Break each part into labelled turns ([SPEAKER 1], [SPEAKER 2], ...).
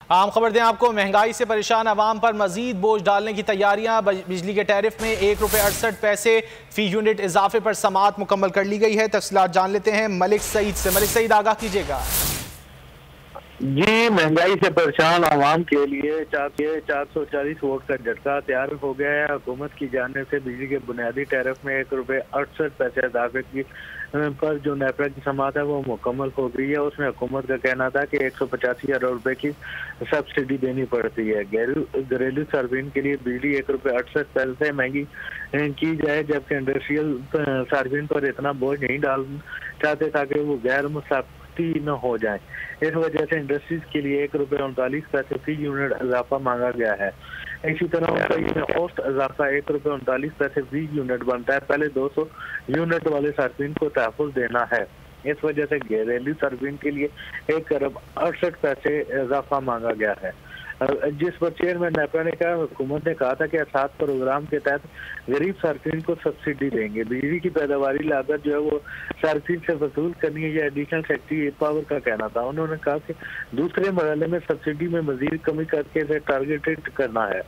[SPEAKER 1] عام خبر دیں آپ کو، مہنگائی سے پریشان عوام پر مزید بوجھ ڈالنے کی تیاریاں۔ بجلی کے ٹیرف میں ₹1.68 فی یونٹ اضافے پر سماعت مکمل کر لی گئی ہے۔ تفصیلات جان لیتے ہیں ملک سعید سے۔ ملک سعید، آگاہ کیجیے گا۔
[SPEAKER 2] جی، مہنگائی سے پریشان عوام کے لیے 440 ووٹ کا جھٹکا تیار ہو گیا ہے۔ حکومت کی جانب سے بجلی کے بنیادی ٹیرف میں ₹1.68 اضافے کی پر جو نیپرا کی سماعت ہے وہ مکمل ہو گئی ہے۔ اس میں حکومت کا کہنا تھا کہ 185 ارب روپے کی سبسڈی دینی پڑتی ہے۔ گھریلو صارفین کے لیے بجلی ₹1.68 مہنگی کی جائے، جبکہ انڈسٹریل صارفین پر اتنا بوجھ نہیں ڈالنا چاہتے تاکہ وہ غیر مسابقتی نہ ہو جائیں۔ اس وجہ سے انڈسٹریز کے لیے ₹1.39 فی یونٹ اضافہ مانگا گیا ہے۔ اسی طرح اوسط اضافہ ₹1.39 فی یونٹ بنتا ہے۔ پہلے 200 یونٹ والے صارفین کو تحفظ دینا ہے۔ اس وجہ سے گھریلو صارفین کے لیے ₹1.68 اضافہ مانگا گیا ہے، جس پر چیئرمین نیپرا نے کہا حکومت نے کہا تھا کہ 7 پروگرام کے تحت غریب صارفین کو سبسڈی دیں گے۔ بجلی کی پیداواری لاگت جو ہے وہ صارفین سے وصول کرنی ہے، یہ ایڈیشنل سیکٹری پاور کا کہنا تھا۔ انہوں نے کہا کہ دوسرے مرحلے میں سبسڈی میں مزید کمی کر کے اسے ٹارگیٹڈ کرنا ہے۔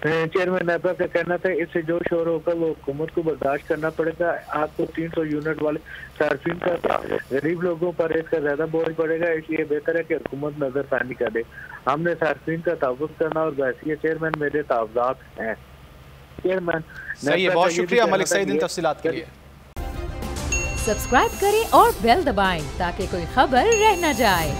[SPEAKER 2] چیئرمین نیپرا کا کہنا تھا اس سے جو شور ہوگا وہ حکومت کو برداشت کرنا پڑے گا۔ آپ کو 300 یونٹ والے صارفین کا غریب لوگوں پر اس کا زیادہ بوجھ پڑے گا، اس لیے بہتر ہے کہ حکومت نظر ثانی کر دے۔ ہم نے صارفین کا تحفظ کرنا اور بحیثیت چیئرمین میرے تحفظات ہیں۔ چیئرمین
[SPEAKER 1] صحیح ہے، بہت شکریہ ملک سعید ان تفصیلات کے لیے۔
[SPEAKER 3] سبسکرائب کریں اور بیل دبائیں تاکہ کوئی خبر رہ نہ جائے۔